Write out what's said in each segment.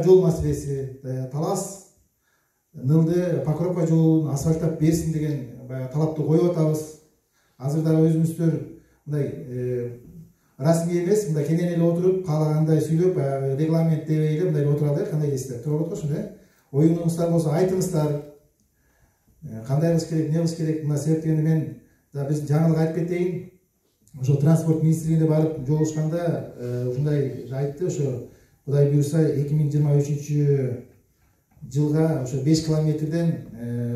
жол маселеси, талас Нылды Покровка жолун асфальттап берсин деген баягы талапты коюп атабыз. Азыр дагы өзүңүздөр мындай расмий эмес, мындай кенен эле отуруп, каалагандай сүйлөп, баягы регламент дебей эле мындай отуралы, кандай дейсиздер? Туура болот го ушундай? Оюңуңуздар болсо айтыңыздар. Кандай кылыш керек, не кылыш керек? Мына себептен мен биз жаңылык айтып кетейин. Ошо транспорт министрлигине барып жолугушканда ушундай айтты, ошо Кудай буйрса 2023 жылга ошо 5 километрден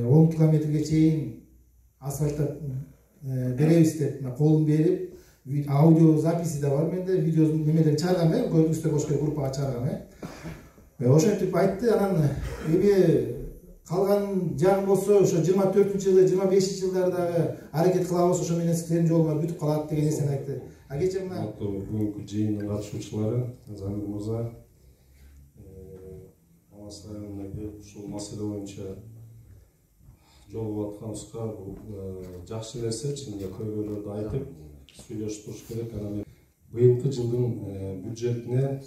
10 километрге чейин асфальттап беребиз деп колун берип, аудио записи да бар менде, видеосун немеден чыгаргам, көрдүңүздөр болуш керек, группага чыгаргам. Ошентип айтты, анан эми калган жагы болсо ошо 24-жылы, 25-жылдардагы аракет кылабыз, ошо менен силердин жолуңар бүтүп калат деген нерсени айтты. Кечээ мына бүгүнкү жыйындын катышуучулары, Замир мырза, Алас районуна келип ушул маселе боюнча жолугуп атканыбызга бул жакшы нерсе, чынында көйгөйлөрдү айтып, сүйлөшүп туруш керек. Анан быйылкы жылдын бюджетине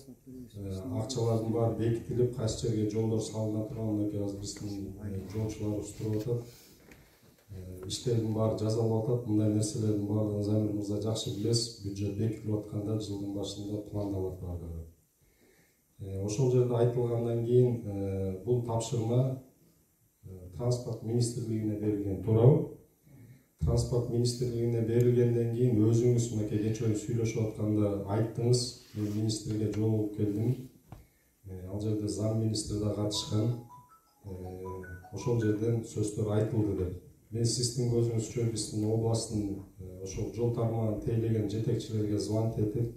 акчалардын баары бекитилип, кайсы жерге жолдор салына турган, мынакей азыр биздин жолчуларыбыз туруп атат. Иштердин баары жасалып атат. Мындай нерселердин баардыгын Замир мырза жакшы билесиз. Бюджет бекитилип атканда жылдын башында пландалат баардыгы. Ошол жерде айтылгандан кийин бул тапшырма транспорт министрлигине берилген, туурабы? Транспорт министрлигине берилгенден кийин өзүңүз мынакей кечээ сүйлөшүп атканда айттыңыз, мен министрге жолугуп келдим. Ал жерде зам министр да катышкан. Ошол жерден сөздөр айтылды деп. Мен сиздин көзүңүзчө биздин областтын ошол жол тармагын тейлеген жетекчилерге звонок этип,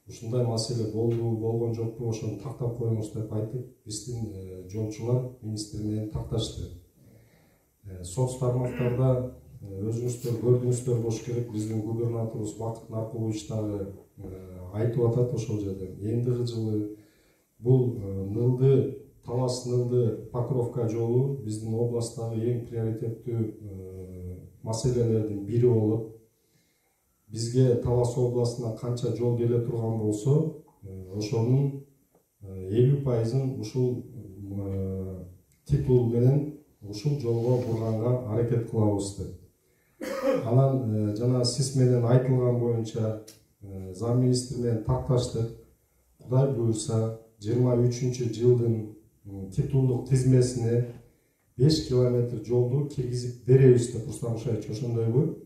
ушундай маселе болду, болгон жокпу, ошону тактап коюңуз деп айтып, биздин жолчулар министр менен такташты. Соц тармактарда өзүңүздөр көрдүңүздөр болуш керек, биздин губернаторубуз Бакыт Наркулович дагы айтып атат ошол жерде. Эндиги жылы бул Нылды, Талас Нылды Покровка жолу биздин областтагы эң приоритеттүү маселелердин бири болуп, бизге Талас областына канча жол келе турган болсо, ошонун 50%-ын ушул титул менен ушул жолго бурганга аракет кылабыз деп. Анан жана сиз менен айтылган боюнча зам министр менен такташтык. Кудай буйрса 23-жылдын титулдук тизмесине 5 километр жолду киргизип беребиз деп, Рустам Ушаевич, ошондойбу?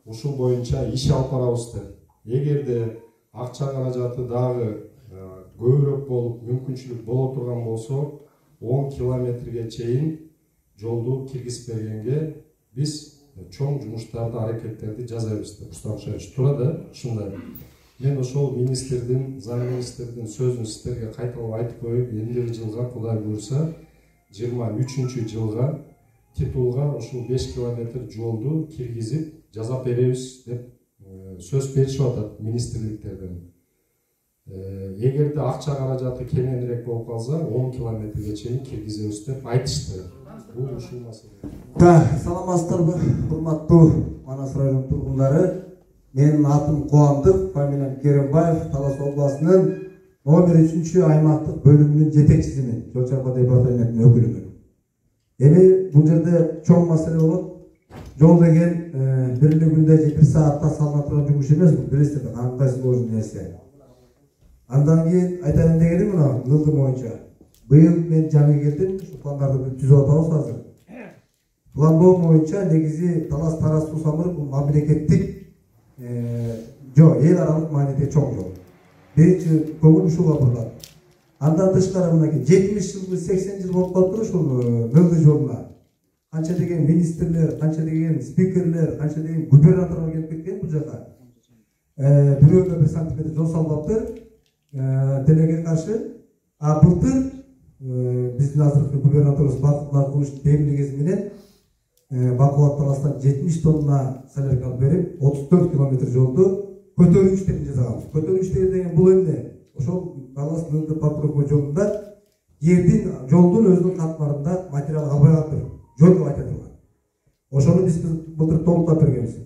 Ушул боюнча иш алып барабыз деп. Эгерде акча каражаты дагы көбүрөөк болуп, мүмкүнчүлүк боло турган болсо, 10 километрге чейин жолду киргизип бергенге биз чоң жумуштарды, аракеттерди жасайбыз деп. Рустам Ушаевич, туура да? Ушундай. Мен ошол министрдин, зам министрдин сөзүн сиздерге кайталап айтып коюп, эндиги жылга Кудай буйрса 23-жылга титулга ушул 5 километр жолду киргизип жасап беребиз деп сөз беришип атат министрликтерден. Эгерде акча каражаты кененирээк болуп калса, 10 километрге чейин киргизебиз деп айтышты. Бул ушул маселе. Саламатсыздарбы, урматтуу Манас районунун тургундары. Менин атым Кубандык, фамилиям Керимбаев, Талас областынын номер 3 аймактык бөлүмүнүн жетекчисимин, жол чарба департаментинин өкүлүмүн. Эми бул жерде чоң маселе болот. Жол деген бир эле күндө же 1 саатта салына турган жумуш эмес, бул билесиздер, кандай сложный нерсе. Андан кийин айтайын дегеним мына Нылды боюнча. Быйыл мен жаңы келдим, ушул пландарды түзүп атабыз азыр. Пландоо боюнча негизи Талас Тарас Суу Самыр бул мамлекеттик эл аралык маанидеги чоң жол. Биринчи көңүл ушуга бурулат. Андан тышкары мынакей 70 жыл, 80 жыл болуп калыптыр ушул Нылды жолуна. Канча деген министрлер, канча деген спикерлер, канча деген губернаторлор келип кеткен бул жака. Бирөөгө 1 сантиметр жол салбаптыр. Делеге каршы. А былтыр биздин азыркы губернаторубуз Бакыт Наркулович темилгеси менен Бакубат Таластан 70 тонна солярка алып берип, 34 километр жолду көтөрүүчтөрүн жасаган. Көтөрүүчтөр деген бул эмне? Ошол Талас Нылды Покровка жолунда жердин, жолдун өзүнүн катмарында материал албай калыптыр. Жол деп айта турган. Ошону биз былтыр толуктап бергенбиз.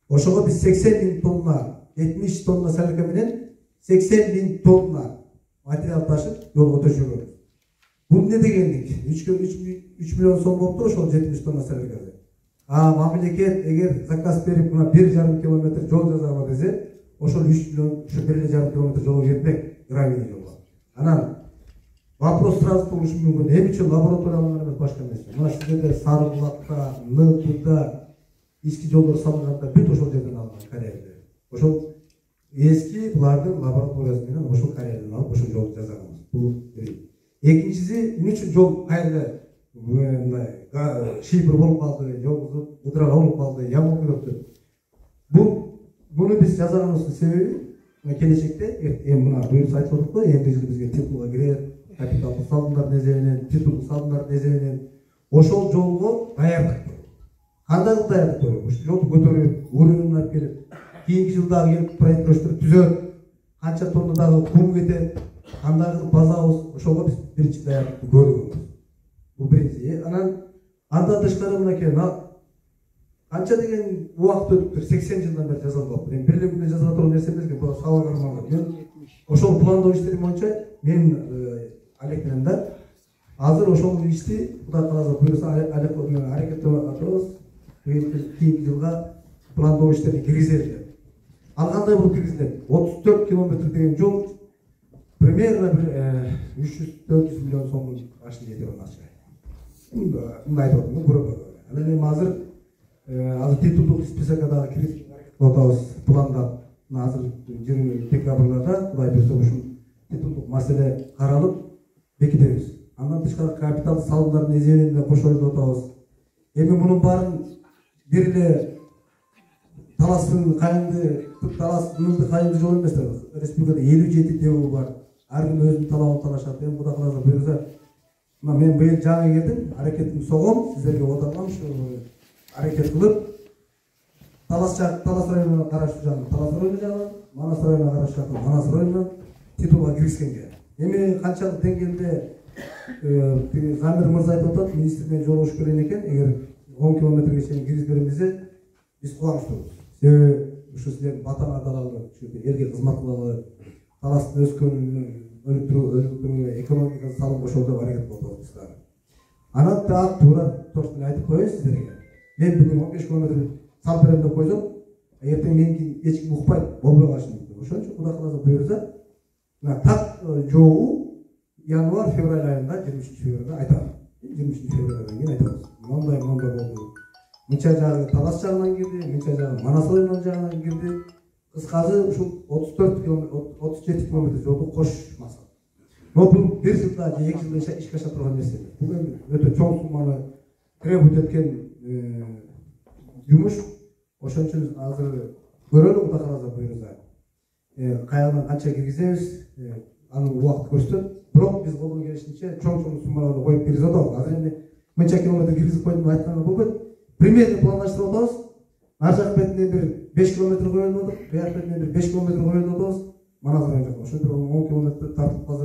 Ошого биз 80 000 тонна, 70 тонна солярка менен 80 000 тонна материал ташып жолго төшөгөнбүз. Бул эмне дегендик? 3 миллион сом болуптур ошол 70 тонна сыргаzy. Мамлекет эгер заказ берип мына 1,5 километр жол жасагыла десе, ошол 3 миллион ушу 1,5 километр жолго жетпек, гравийный жолго. Анан вопрос сразу болушу мүмкүн. Эмне үчүн лаборатория алынган эмес, башка эмес. Мына сиздерде Сарыбулакта, Нытыда ички жолдор салынганда бүт ошол жерден алынган карьерде. Ошол эски булардын лабораториясы менен ошол карьерден алып ошол жолду жасаганбыз. Бул бир. Экинчиси, эмне үчүн жол кайрылды? Мындай шипр болуп калды, жол ыдырак болуп калды, ямыл кылып. Буну биз жасаганыбыздын себеби келечекте мына буюрса айтып атып го, эмди жыл бизге титулга кирет, капиталдык салымдардын эсебинен, титулдук салымдардын эсебинен ошол жолго даярдык. Кандай даярдык көрөт? Ушул жолду көтөрүп, уровень алып келип, кийинки жылдагы келип проекттештирип түзөт, канча тоннадагы кум кетет, кандай кылып базабыз, ошого биз биринчи даярдыкты көргөнбүз. Бул биринчи. Анан андан тышкары мынакей канча деген убакыт өтүптүр, 80 жылдан бери жасалып атат. Эми бир эле күндө жасала турган нерсе эмес, бул сабак арман. Мен ошол пландоо иштери боюнча мен Алек менен да азыр ошол ишти Кудай кааласа буюрса аракеттенип атабыз. Кийинки жылга пландоо иштерин киргизели деп. Ал кандай болуп киргизилет? 34 километр деген жол примерно 300-400 миллион сомдун ашында кетет акча. Мындай айтып атам, көрөбүз. Анан эми азыр титулдук списокко дагы кирип атабыз, пландап. Азыр 20 декабрда Кудай буйрса ушул титулдук маселе каралып бекитебиз. Андан тышкары капитал салымдардын эсебинде кошоюп атабыз. Эми мунун баарын бир эле таластын кайынды жол эмес. Республикада 57 ТЭУ бар. Ар ким өзүнүн талабын талашат. Эми Кудай кааласа буйрса мен быйыл жаңы келдим, аракетимди согом, сиздерге отургам, ушу аракет кылып Талас районуна караштуу жагы Талас району жагынан, Манас районуна караштуу жагы Манас районунан титулга киргизгенге. Эми канчалык деңгээлде Замир мырза айтып атат, министр менен жолугуш керек экен, эгер 10 километрге чейин киргизберемизде биз кубанычтуубуз. Себеби ушу силердин батаңа далалы, элге кызмат кылалы, Таластын өскөнүн өнүктүрүүгө экономикага салым кошууга аракет кылып атабыз. Анан так туура эле айтып коеюн сиздерге. Мен бүгүн 15 километр салып берем деп койсом, эртең менин эч ким укпайт, болбой калышы мүмкүн. Ошон үчүн Кудай кааласа буйрса, мына так жолу январь-февраль айында 23 февралда айтам. 23 февралдан кийин айтабыз. Мондай болду. Мынча жагы Талас жагынан кирди, мынча жагы Манас районунун жагынан кирди. Кыскасы ушул 34 километр, 37 километр жолду кош масал. Но бул бир жылда же 2 жылда ишке аша турган нерсе. Бул өтө чоң сумманы требует эткен жумуш. Ошон үчүн азыр көрөлү, Кудай кааласа буйрса. Каядан канча киргизебиз, аны убакыт көрсөтөт. Бирок биз колдон келишинче чоң суммаларды коюп киргизип атабыз. Азыр эми мынча километр киргизип койдум деп айтканга болбойт. Примерно пландаштырып атабыз. Ар жак бетинен бир 5 километр коюлуп атат, бияк бетинен бир 5 километр коюлуп атабыз. Манас району ошо бир 10 километр тартып калса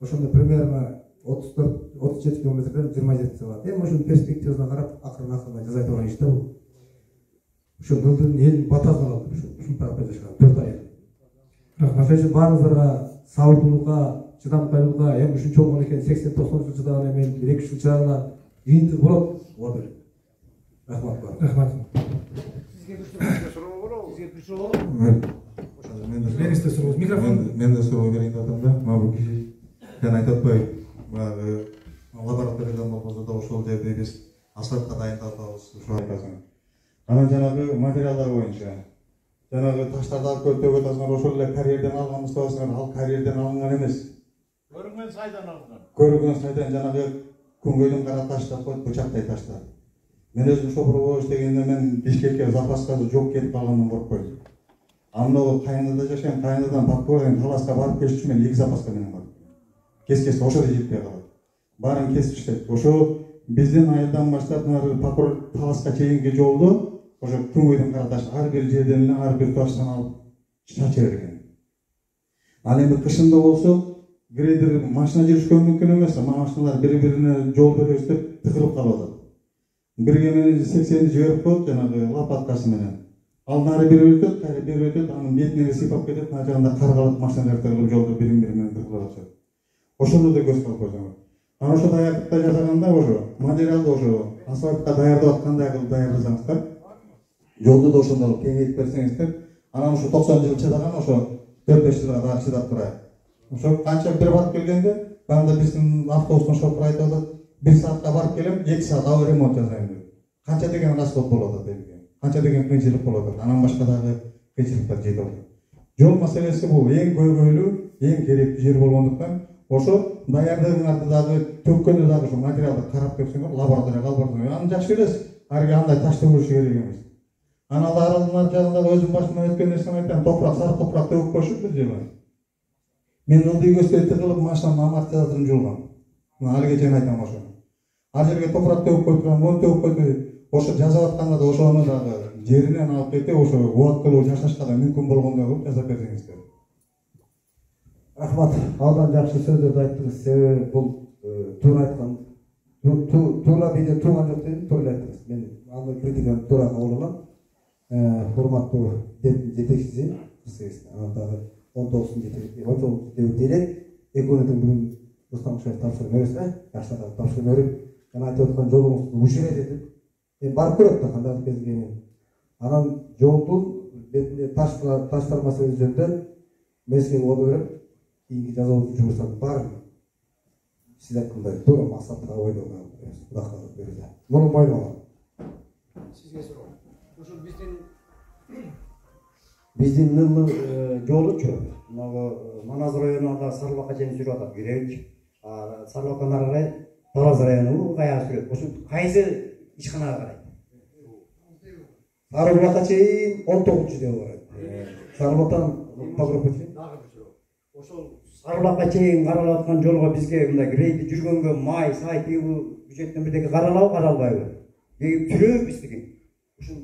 ошондо примерно 34-37 километрден 27 чыгат. Эми ошонун перспективасына карап акырын жасай турган иш да бул. Ошо Нылдын элин батасына калды ушул тарапта жашаган 4 ай. Рахмат. Ошон үчүн баарыңыздарга сабырдуулукка, чыдамкайлыкка, эми ушунча болгон экен 80-90 жыл чыдаган эми 1-2 жыл чыдагана жыйынтык болот. Ооба. Рахмат. Рахмат. Сизге бир суроо болобу? Сизге бир суроо болобу? Мен сизге суроо. Микрофон. Мен да суроо берейин деп атам да. Мабул киши жана айтып атпайбы? Баягы лабораториядан болбосо да ошол жерде биз асфальтка дайындап атабыз, ошо айтасың. Анан жанагы материалдар боюнча жанагы таштарды алып келип төгүп атасыңар, ошол эле карьерден алганбыз деп атасыңар, ал карьерден алынган эмес. Көрүнгөн сайдан алынган. Көрүнгөн сайдан жанагы күнгөйдөн кара таш деп коет, бычактай таштар. Мен өзүм шопур болуп иштегенде мен Бишкекке запаска жок кетип калгандан коркпойм. Амына Кайындыда жашайм, Кайындыдан Бакбордон Таласка барып келиш үчүн мен 2 запаска менен бардым. Кес-кес ошол жетпей калат. Баарын кесип иштеп, ошо биздин айылдан баштап Пакор Таласка чейинки жолду ошо күнгөйдөн кара таш ар бир жерден эле ар бир таштан алып чача берген. Ал эми кышында болсо грейдер машина жүрүшкө мүмкүн эмес, машиналар бири-бирине жол бөлөштүп тыкылып калып атат. Бирге менен 80-ди жиберип коет жанагы лопаткасы менен. Ал нары бери өтөт, кайра бери өтөт, анын бетине сыйпап кетет, мына жагында каргалып машиналар тыгылып жолдо бири-бири менен тыгылып атышат. Ошондо да көз калып койсоңор. Ana ошо даярдыкта жасаганда ошо материалды ошо асфальтка даярдап аткандай кылып даярдасаңыздар, жолду да ошондой кеңейтип берсеңиздер, анан ошо 90 жыл чыдаган ошо 4-5 жылга дагы чыдап турат. Ошо канча бир барып келгенде, банда биздин автобустун шофёру айтып атат, 1 саатка барып келем, 2 саат ал ремонт жасайм деп. Канча деген расход болот деп. Канча деген кыйынчылык болот. Анан башка дагы кыйынчылыктар жетип атат. Жол маселеси бул эң көйгөйлүү, эң керектүү жер болгондуктан ошо даярдыгыңарды дагы төккөндө дагы ошо материалды карап көрсөңөр, лаборатория аны жакшы билесиз. Арга андай таш төгүлүшү керек эмес. Анан алардын жагында өзүм башымдан өткөн нерсени айтам, топурак, сары топурак төгүп коюшуп бир жылы. Мен ылдый көздөй тыгылып машинамдын амортизаторун жулгам. Али кечен айтам ошо. Ал жерге топурак төгүп коюп турган, муну төгүп коюп, ошо жасап атканда да ошону дагы жеринен алып кетип, ошо убактылуу жашашка да мүмкүн болгондой кылып жасап берсеңиздер. Рахмат. Алдан жакшы сөздөрдү айттыңыз. Себеби бул туура айткан. Туура биде турган жок дедим, туура айттыңыз. Мен аны критиканы туура кабыл алам. Урматтуу жетекчиси, анан дагы 19 делек, экономиканын бүгүн Рустам Кушаев тапшырып бересиз, жаштарга тапшырып берип, жана айтып аткан жолуңузду уширет этип, мен барып көрөт да кандай кезгенин. Анан жолдун бетинде таштар маселеси жөнүндө мезгил боло берет. Кийинки жазалуу жумуштардын баарын сиз айткандай туура максатка ойлонуп Кудай каалап берсе. Муну мойнума алам. Сизге суроо. Ошол биздин ныллы жолучу Манас районунда Сарыбакка чейин жүрүп атат Гиревич. Сарыбаккан ары карай Талас районунун каяга сүрөт. Ошо кайсы ишканага карайт? Сарыбакка чейин 19 деп барат. Сарыбактан Погребко чейин. Ошол Сарыбакка чейин каралып аткан жолго бизге мындай грейди жүргөнгө май, сай, тыйбы бюджеттен бирдеке каралабы, каралбайбы? Түрөбү биздики. Ушул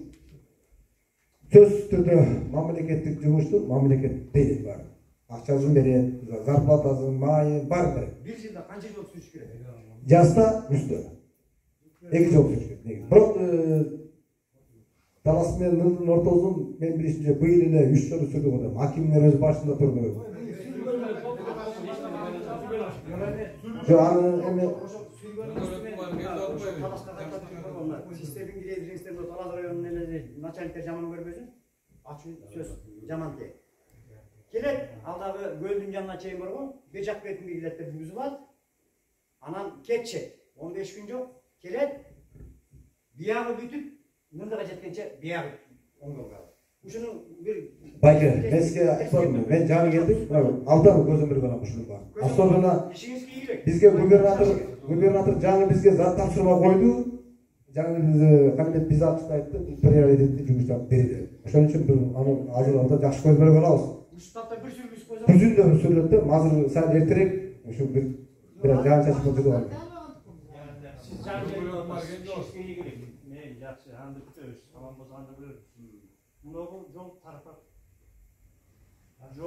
сөзсүз түрдө мамлекеттик жумушту мамлекет дейт бар. Акчасын берет, зарплатасын, майын бар берет. бир жылда канча жол сүрүш керек? Жазда үстө. 2 жол сүрүш керек. Бирок Талас менен Нылдын ортосун мен билишимче быйыл эле 3 жол сүрдүк адам. Акимдер өз башында турду. Жо аны эме Системин киребиңиздер Талас районунун эле начальниктер жаман көрбөсүн. Ачуу сөз жаман ке. Келет, алдагы көлдүн жанына чейин баргон, бир жак бетинде илеттер бүзүлат. Анан кетчет. 15 күн жок. Келет. Биягы бүтүп, мындага жеткенче биягы оңдолган. Ушуну бир Байке, мен сизге айтпадымбы? Мен жаңы келдим, алдан көзүм бир гана ушуну бар. Особенно бизге губернатор жаңы бизге зат тапшырма койду. Жаңы кабинет биз ачып айтты, приоритеттүү жумуштарды берди. Ошон үчүн бир аны азыр алда жакшы көз менен карабыз. Штатта бир сүргүз койсо. Күзүндө сүрөт да, азыр саат эртерээк ушу бир жан чачып жүрүп алды. Сиз жаңы мен жакшы аны күтөбүз. Тамам болсо аны көрөбүз. Мынагы жол тарапа.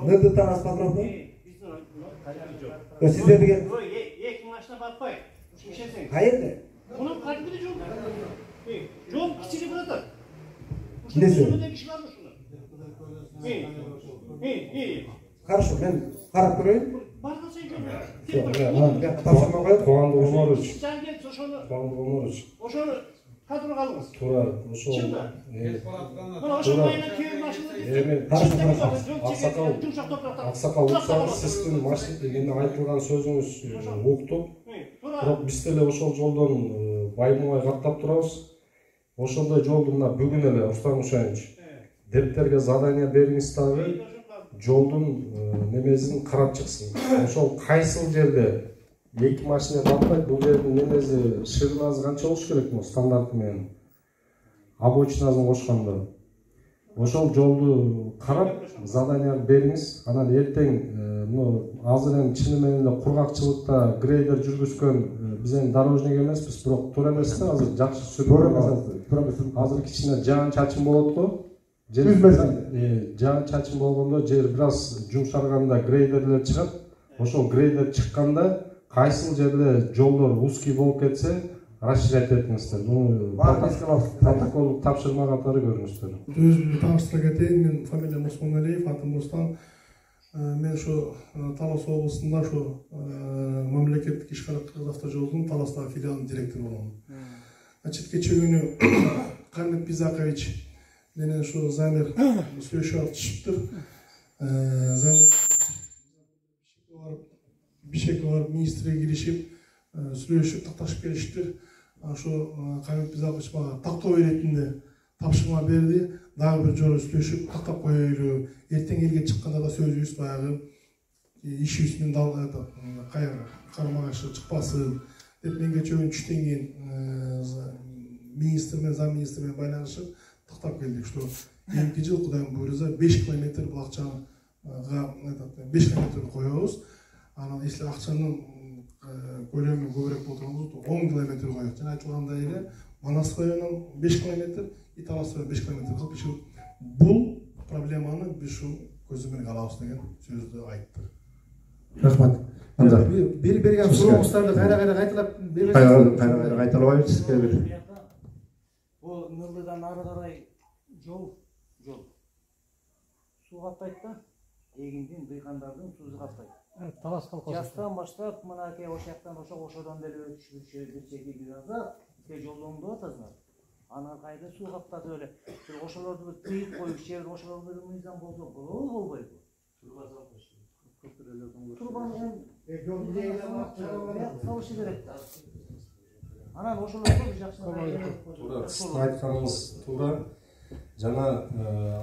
Нырды тарас патронду. Биздин кайсы жол. Сиздерге эки машина барып коет. Ишенсең. кайерде? Мунун кайдыкы жол. Жол кичине болот. Несі? Хорошо, мен карап көрөйүн. Тапшырма коет. Кубандык Омарович. Кубандык Омарович. Ошону кадырга алыңыз. Туура, ошол. Ошол майына күйөө машина. Аксакал урса сиздин машина дегенде айтылган сөзүңүз уктук. Бирок биз деле ошол жолдон баймубай каттап турабыз. Ошондой жолду мына бүгүн эле Рустам Кушаевич дептерге задание бериңиз дагы жолдун немесин карап чыксын. Ошол кайсыл жерде эки машина батпайт, бул жердин немеси ширинасы канча болуш керек му стандарты менен обочинасын кошкондо. Ошол жолду карап задание бериңиз. Анан эртең азыр эми чыны менен эле кургакчылыкта грейдер жүргүзгөн биз эми дорожник эмеспиз, бирок туура эмес да, азыр жакшы сүрүп. Азыр кичине жаан чачым болот го. Жаан чачым болгондо жер бир аз жумшарганда грейдерлер чыгат. Ошол грейдер чыкканда кайсыл жерде жолдор узкий болуп кетсе, расширять этиңиздер. Муну протокол тапшырма катары көрүңүздөр. Өзүмдү тааныштыра кетейин. Мен фамилиям Осмоналиев, атым Рустам. Мен ошо Талас облусунда ошо мамлекеттик ишкана автожолдун Таластагы филиалынын директору болом. Значит, кече күнү Камит Бизакович менен ошо Замир сүйлөшүп атышыптыр. Замир Бишекке барып министрге киришип сүйлөшүп такташып келиштир. Ошо Камит Бизакович мага тактоо иретинде тапшырма берди. Дагы бир жолу сүйлөшүп тактап коелу. Эртең элге чыкканда да сөзүбүз баягы ишибиз менен карама каршы чыкпасын деп мен кече күнү түштөн кийин министр менен зам министр менен байланышып тактап келдик, что кийинки жыл Кудайдын буйруза 5 километр бул акчага 5 километр коебуз. Анан если акчанын көлөмү көбүрөөк болсо 10 километр коет. Жана айтылгандай эле Манас районунан 5 километр, и Талас районунан 5 километр кылып иши бул проблеманы биз ушу көзү менен алабыз деген сөздү айтты. Рахмат. Анда берген сурооңуздарды кайра кайталап бересиз? Кайра кайталабайбыз сизге бир. Бул Нылдыдан ары карай жол суу каптайт да, эгиндин, дыйкандардын суу каптайт. Талас колхозу. Жастан баштап мынакей ошоктон ошодон деле өтүшүп чеги аза жолду оңдоп атасыңар. Аны кайда суу каптатып эле ошолорду тыйып коюп, чебир ошолорду мыйзам болсо болбойбу. Турбаны салышы керек да. Анан ошолорду жакшылап айтканыңыз туура. Жана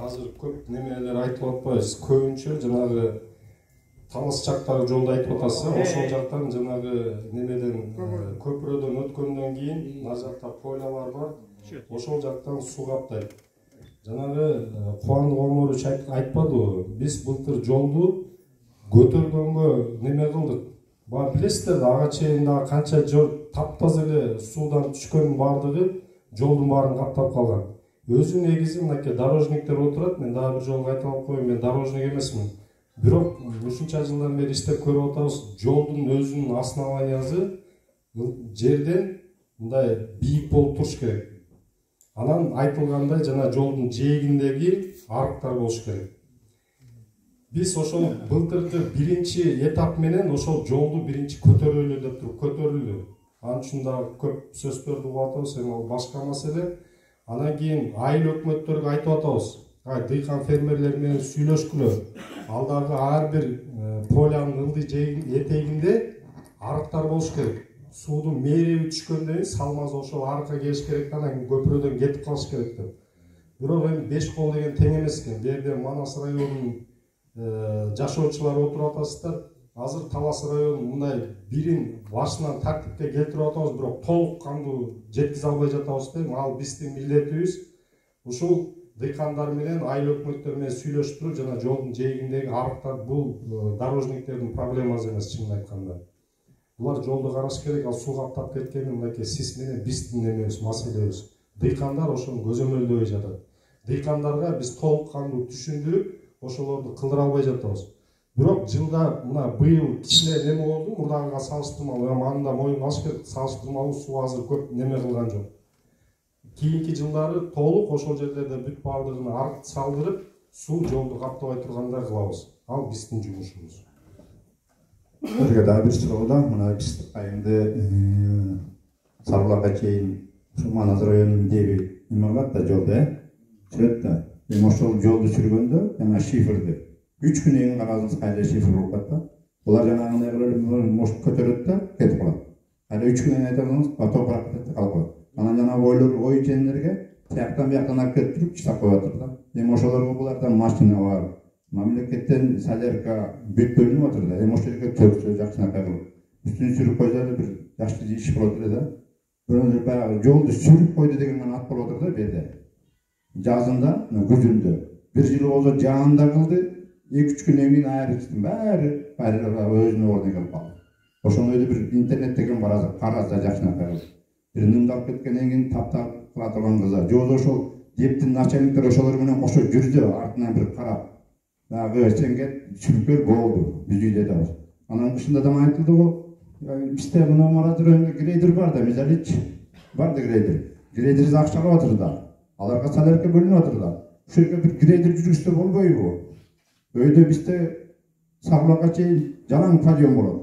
азыр көп немелер айтып атпайбыз. Көбүнчө жанагы Талас жактагы жолду айтып атасыз, ошол жактан жанагы немеден көпүрөдөн өткөндөн кийин нар жакта пойлалар бар. Ошол жактан суу каптайт. Жанагы Кубандык Омарович айтпадыбы? Биз былтыр жолду көтөргөнгө неме кылдык. Баа билесиздер, ага чейин дагы канча жол таптаза эле суудан түшкөн бардыгы жолдун баарын каптап калган. Өзү негизи мынакей дорожниктер отурат. Мен дагы бир жолу кайталап коеюн, мен дорожник эмесмин. Бирок ушунча жылдан бери иштеп көрүп атабыз, жолдун өзүнүн основаниясы жерден мындай бийик болуп туруш керек. Анан айтылгандай жана жолдун жээгиндеги арыктар болуш керек. Биз ошол былтыркы биринчи этап менен ошол жолду биринчи көтөрөлү деп туруп көтөрүлдү. Анын үчүн дагы көп сөздөрдү угуп атабыз, эми ал башка маселе. Анан кийин айыл өкмөттөргө айтып атабыз. Дыйкан фермерлер менен сүйлөшкүлө. Ал дагы ар бир полянын ылдый этегинде арыктар болуш керек. Суудун мээреби түшкөндөн кийин салмаз ошол арыкка келиш керек, анан көпүрөдөн кетип калыш керек деп. Бирок эми 5 кол деген тең эмес экен. Бул жерде Манас районунун жашоочулары отуруп атасыздар. Азыр Талас районунун мындай бирин башынан тартипке келтирип атабыз, бирок толук кандуу жеткизе албай жатабыз дейм. Ал биздин милдетибиз. Ушул дыйкандар менен айыл өкмөттөр менен сүйлөшүп туруп жана жолдун жээгиндеги арыктар бул дорожниктердин проблемасы эмес, чынын айтканда. Булар жолду караш керек, ал суу каптап кеткени мынакей сиз менен биздин немебиз, маселебиз. Дыйкандар ошону көзөмөлдөбөй жатат. Дыйкандарга биз толук кандуу түшүндүрүп, ошолорду кылдыра албай жатабыз. Бирок жылда мына быйыл кичине неме болду, мурдагыга салыштырмалуу, аны да моюнга алыш керек, салыштырмалуу суу азыр көп неме кылган жок. Кийинки жылдары толук ошол жерлерде бүт бардыгын арык салдырып, суу жолду каптабай тургандай кылабыз. Ал биздин жумушубуз. Бирге дагы бир суроо да, мына биз айымды Сарбулакка чейин Манас районунун деби неме бар да жолду, сүрөт да. Эми ошол жолду сүргөндө жана шифрди 3 күн эң карасыз кайда шифр болуп калат. Булар жанагындай кылып көтөрөт да кетип калат. Кайда 3 күн айтабыз, топурак кетип калып калат. Анан жана ой чендерге тияктан бияктан алып кетип туруп чыгап коюп атыр да. Эми ошолорго булардан машина бар. Мамлекеттен солярка бүт бөлүнүп атыр да. Эми ошол жерге төртөө жакшынакай кылып үстүн сүрүп койсо эле бир жакшы иш болот эле да. Бирок баягы жолду сүрүп койду деген гана ат болуп атыр да берде. Жазында, күзүндө бир жыл болсо жаанда кылды, 2-3 күндөн кийин айрылыштын баары өзүнүн ордуна келип калды. Ошондой эле бир интернеттеги бар караса жакшынакай кылып. Бир нымдап кеткенден кийин таптап кыла турган кызы. Жолдо ошол дептин начальниктер ошолор менен кошо жүрдү, артынан бир карап. Дагы сенге сүрүктөр болду, биз үйдө жатабыз. Анан кышында да айтылды го, бизде мына Марат районунда грейдер бар да, мизалич бар да грейдер. Грейдерди акчалап атыр да. Аларга солярка бөлүнүп атыр да. Ушул жерге бир грейдер жүргүзсө болбойбу? Өйдө бизде Сабылакка чейин жалаң подъем болот.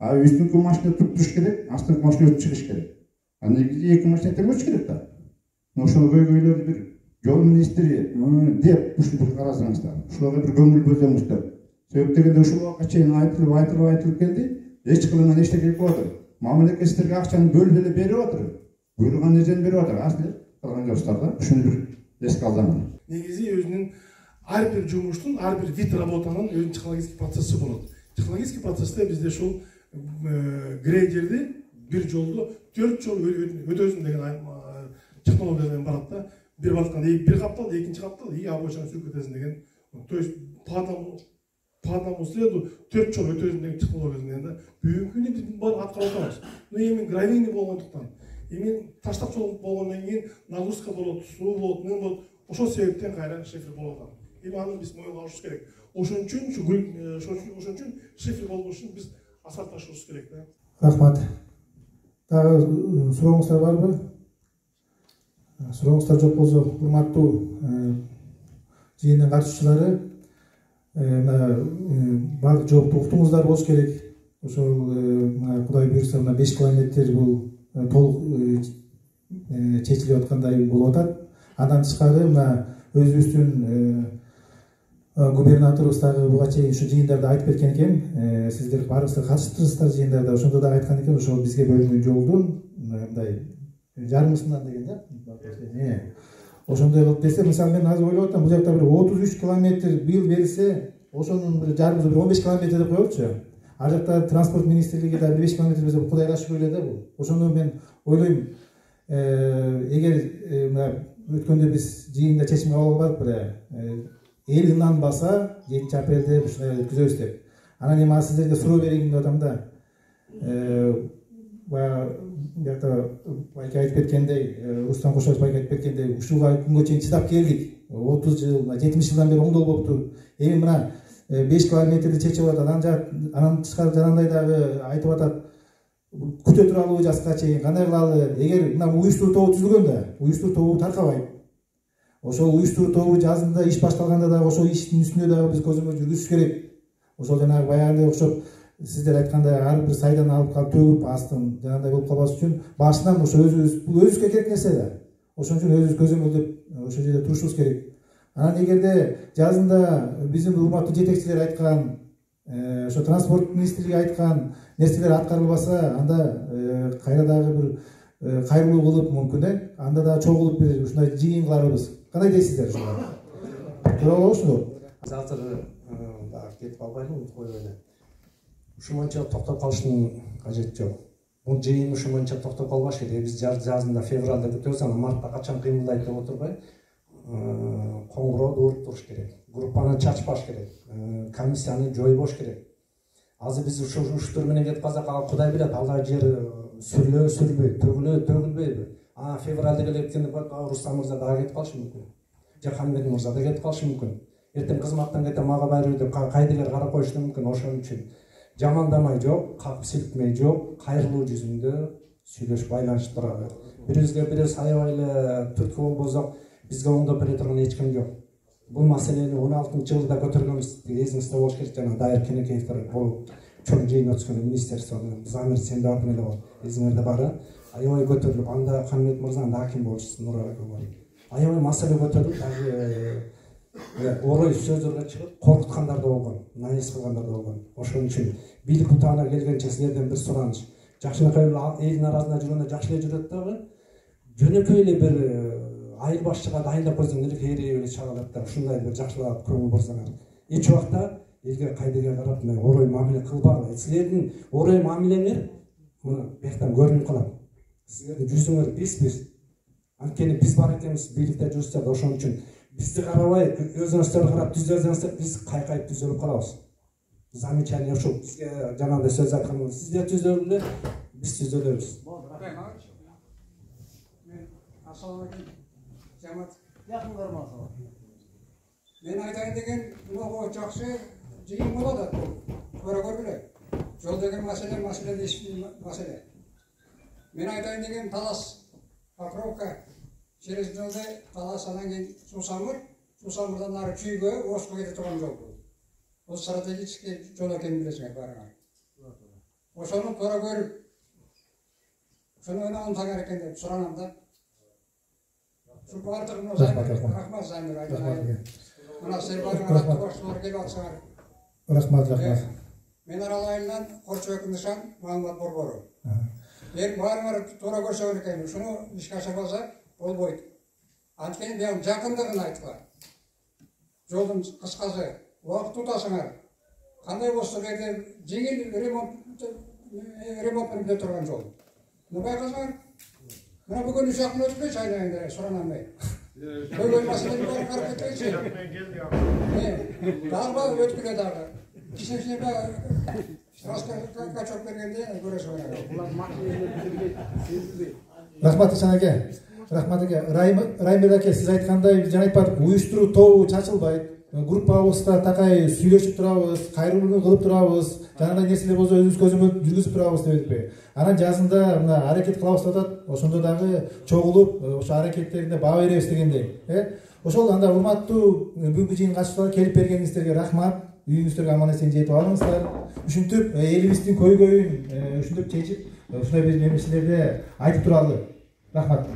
Үстүнкү машина туруп туруш керек, астыңкы машина өтүп чыгыш керек. Негизи эки машина тең өтүш керек да. Ошол көйгөйлөрдү бир жол министри деп ушинтип карасаңыздар. Ушуларга бир көңүл бөлсөңүздөр. Себеп дегенде ушул убакка чейин айтылып келди. Эч кылынган эчтеке болуп атыр. Мамлекеттерге акчаны бөлүп эле берип атыр. Буйруган нерсени берип атыр. Асыл кылган жоксуздар да. Ушуну бир эске алсаңар. Негизи өзүнүн ар бир жумуштун, ар бир вид работанын өзүнүн психологический процесси болот. Психологический процессте бизде ушул грейдерди бир жолду 4 жол өтөсүн деген технология менен барат да. Бир баратканда бир каптал, экинчи каптал, и обочина сүрүп кетесиң деген. То есть по одному следу 4 жол өтөсүн деген технология менен да. Бүгүнкү күндө биз баарын аткарып атабыз. Но эми гравийный болгондуктан, эми таштап жол болгондон кийин нагрузка болот, суу болот, мен болот. Ошол себептен кайра шифр болуп атат. Эми аны биз моюнга алышыбыз керек. Ошон үчүн шифр болуш үчүн биз асфальт ташыбыз керек да. Рахмат. Дагы сурооңуздар барбы? Сурооңуздар жок болсо, урматтуу жыйындын катышуучулары, баардык жоопту уктуңуздар болуш керек. Ошол Кудай буйрса 5 километр бул толук чечилип аткандай болуп атат. Андан тышкары өзүбүздүн губернаторубуз дагы буга чейин ушу жыйындарды айтып кеткен экен. Сиздер баарыңыздар катыштыңыздар жыйындарда. Ошондо дагы айткан экен, ошол бизге бөлүнгөн жолдун мындай жарымысынан деген да. Ошондой кылып десе, мисалы мен азыр ойлоп атам, бул жакта бир 33 километр быйыл берилсе, ошонун бир жарымы бир 15 километр деп коелучу. Ар жакта транспорт министрлиги да 5 километр берсе, Кудайга шүгүр эле да бул. Ошондо мен ойлойм, эгер өткөндө биз жыйында чечим кабыл кылдык бир эл ынанбаса 7-апрелде ушундай өткүзөбүз деп. Анан эми сиздерге суроо берейин деп атам да. Баягы байке айтып кеткендей, Рустам Кошоев байке айтып кеткендей, ушул күнгө чейин чыдап келдик. 30 жыл, 70 жылдан бери оңдолбопту. Эми мына 5 километрди чечип атат. Анан тышкары жанагындай дагы айтып атат. Күтө туралыбы жаска чейин, кандай кылалы? Эгер мына уюштуруу тобу түзүлгөн да, уюштуруу тобу таркабайт. Ошол уюштуруу тобу жазында иш башталганда дагы ошол иштин үстүндө дагы биз көзөмөл жүргүзүш керек. Ошол жанагы баягындай окшоп сиздер айткандай ар бир сайдан алып калып төгүп астын жанагындай болуп калбаш үчүн башынан ошо өзүбүзгө керек нерсе да. Ошон үчүн өзүбүз көзөмөлдөп ошол жерде турушубуз керек. Анан эгерде жазында биздин урматтуу жетекчилер айткан, ошо транспорт министрлиги айткан нерселер аткарылбаса, анда кайра дагы бир кайрылуу кылып мүмкүн анда дагы чогулуп бир ушундай жыйын кыларбыз. Кандай дейсиздер ушуга? Туура болобузбу? Азыр дагы кетип калбайлы койгойло. Ушунча токтоп калыштын кажети жок. Бул жыйын ушунча токтоп калбаш керек. Биз жазында февралда күтөбүз, анан мартта качан кыймылдайт деп отурбай, коңгурооду уруп туруш керек. Группаны чачпаш керек. Комиссияны жойбош керек. Азыр биз ушуштар менен кетип калсак, Кудай билет, алда жер сүрүлөбү, сүрүлбөйбү, төгүлөбү. Февралда келеткенде Рустам мырза дагы кетип калышы мүмкүн. Жаханбек мырза да кетип калышы мүмкүн. Эртең кызматтан кете мага байруу деп кайдыгер карап коюшу мүмкүн. Ошон үчүн жамандамай жок, кагып силкмей жок, кайрылуу жүзүндө сүйлөшүп байланышып туралы. Бирибизге бирибиз аябай эле түрткү болбосок, бизге оңдоп бере турган эч ким жок. Бул маселени 16-жылда көтөргөнбүз, эсиңизде болуш керек. Жана Дайыр Кенекеевдер болуп чоң жыйын өткөн министрликтин замир сен да бардың эле болуп. Эсиңерде бары аябай көтөрүлүп, анда Каныбек мырзанын да ким болчусун Нурабек болуп. Аябай маселе көтөрүлүп, дагы орой сөздөргө чыгып коркуткандар да болгон, наис кылгандар да болгон. Ошон үчүн бийлик бутагына келгенче силерден бир сураныч. Жакшынакай элдин арасында жүргөндө жакшы эле жүрөт дагы. Жөнөкөй эле бир айыл башчыга дайындап койсоң эле кээре эле чагалат да. Ушундай бир жакшылап көңүл бурсаңар. Эч убакта элге кайдыгер карап мындай орой мамиле кылбагыла. Силердин орой мамилеңер мына бияктан көрүнүп калат. Силердин жүзүңөр биз. Анткени биз бар экенбиз, бийликте жүрсөк, ошон үчүн бизди карабай, өзүңүздөргө карап түзөлсөңүздөр, биз кайкайып түзөлүп калабыз. Замечание ушул бизге жанагындай сөз айткан, сиздер түзөлүлөр, биз түзөлөбүз. Assalamualaikum. Жамат. Якын кармасаңыз. Мен айтайын деген мынау жакшы жыйын болот да. Көрө көргүлө. Жол деген маселе дешпи маселе. Мен айтайын деген Талас, Покровка, через жолды Талас анан кийин Сусамыр, Сусамырдан нары Чүйгө, Оско кете турган жол бул. Ол стратегический жол экенин билесиңер баарыңар. Ошону туура көрүп, ошону өнөөн таңар экен деп суранам да. Şu bardığın o zaman rahmat zannediyor aynen. Buna serbarın aratı başlılar gelip atsınlar. Rahmat. Men aralayından Korçu Ökündüşan Muhammed Borboru. Ben barınlar to'ra ko'rsatgan ekan. Shuni ishga oshirmasa bo'lmaydi. Antkeni men yaqinligini aytdilar. Yo'lning qisqasi, vaqt tutasinglar. Qanday bo'lsa yerda yengil remont qilib turgan yo'l. Nima bayqasinglar? Mana bugun ushaqni o'tib chaynaydi, so'ranamay. Böyle masaleni bari qarab ketaychi. Darba o'tkiladi darba. Kishini kaçak bergende ko'rasan. Rahmat Ишан aka. Rahmat aka. Райымбек aka, siz aytgандай жана айтпадык, уюштуруу тобу чачылбайт. Группабызда такай сүйлөшүп турабыз, кайрылуу кылып турабыз, жанагындай нерселер болсо өзүбүз көзөмөл жүргүзүп турабыз дебедикпи? Анан жазында мына аракет кылабыз деп атат. Ошондо дагы чогулуп, ошо аракеттерине баа беребиз дегендей. Ошол анда урматтуу бүгүнкү жыйын катышуулар келип бергениңиздерге рахмат. Үйүңүздөргө аман эсен жетип алыңыздар. Ушинтип элибиздин көйгөйүн ушинтип чечип, ушундай бир нерселерди айтып туралы. Рахмат.